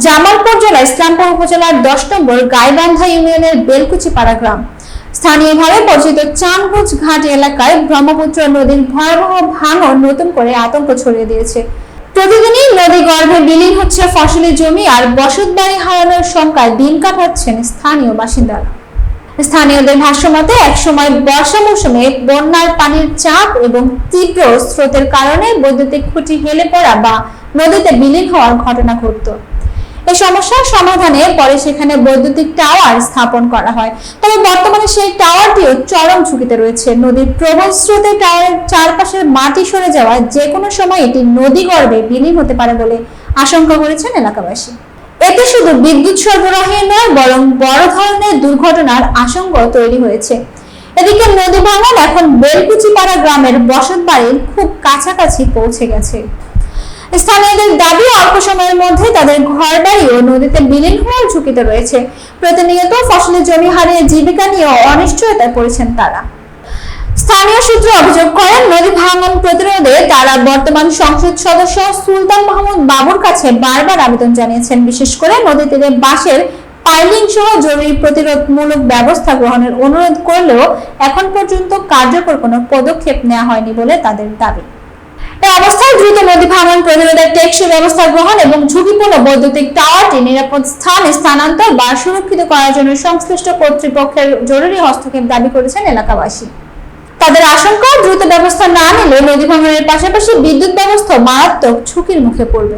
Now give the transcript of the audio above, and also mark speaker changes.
Speaker 1: জামালপুর জেলা ইসলামপুর উপজেলার 10 নম্বর গাইবান্ধা ইউনিয়নের বেলকুচিপাড়া গ্রাম স্থানীয়ভাবে পরিচিত চাঁদগঞ্জ ঘাট এলাকায় ব্রহ্মপুত্র নদীর ভয়াবহ ভাঙন নতুন করে আতঙ্ক ছড়িয়ে দিয়েছে। প্রতিদিনই নদী গর্ভে বিলীন হচ্ছে ফসলি জমি আর বসতবাড়ি হারানোর শঙ্কায় দিন কাটাচ্ছেন স্থানীয় বাসিন্দারা। স্থানীয়দের ভাষ্যমতে একসময় বর্ষা মৌসুমে বন্যার পানির চাপ এবং তীব্র স্রোতের কারণে বৈদ্যুতিক খুঁটি হেলে পড়া বা নদীতে বিলীন হওয়ার ঘটনা ঘটত। এই সমস্যার সমাধানে পরে সেখানে বৈদ্যুতিক টাওয়ার স্থাপন করা হয়, তবে বর্তমানে সেই টাওয়ারটিও চরম ঝুঁকিতে রয়েছে। নদীর প্রবল স্রোতে টাওয়ারের চারপাশের মাটি সরে যাওয়ায় যে কোনো সময় এটি নদী গর্ভে বিলীন হতে পারে বলে আশঙ্কা করেছেন এলাকাবাসী। এতে শুধু বিদ্যুৎ সরবরাহে নয় বরং বড় ধরনের দুর্ঘটনার আশঙ্কা তৈরি হয়েছে। এদিকে নদী ভাঙন এখন বেলকুচিপাড়া গ্রামের বসতবাড়ির খুব কাছাকাছি পৌঁছে গেছে। স্থানীয়দের দাবি অল্প সময়ের মধ্যে তাদের ঘরবাড়িও নদীতে বিলীন হওয়ার ঝুঁকিতে রয়েছে। প্রতিনিয়ত ফসলি জমি হারিয়ে জীবিকা নিয়ে অনিশ্চয়তায় পড়েছেন তারা। স্থানীয় সূত্র অভিযোগ করেন, নদী ভাঙন প্রতিরোধে তারা বর্তমান সংসদ সদস্য সুলতান মাহমুদ বাবুর কাছে বারবার আবেদন জানিয়েছেন। বিশেষ করে নদী তীরে বাঁশের পাইলিং সহ জরুরি প্রতিরোধমূলক ব্যবস্থা গ্রহণের অনুরোধ করলেও এখন পর্যন্ত কার্যকর কোনো পদক্ষেপ নেওয়া হয়নি বলে তাদের দাবি। এই অবস্থায় দ্রুত নদী ভাঙন প্রতিরোধের টেকসই ব্যবস্থা গ্রহণ এবং ঝুঁকিপূর্ণ বৈদ্যুতিক টাওয়ারটি নিরাপদ স্থানে স্থানান্তর বা সুরক্ষিত করার জন্য সংশ্লিষ্ট কর্তৃপক্ষের জরুরি হস্তক্ষেপ দাবি করেছেন এলাকাবাসী। তাদের আশঙ্কা, দ্রুত ব্যবস্থা না নিলে নদী ভাঙনের পাশাপাশি বিদ্যুৎ ব্যবস্থা মারাত্মক ঝুঁকির মুখে পড়বে।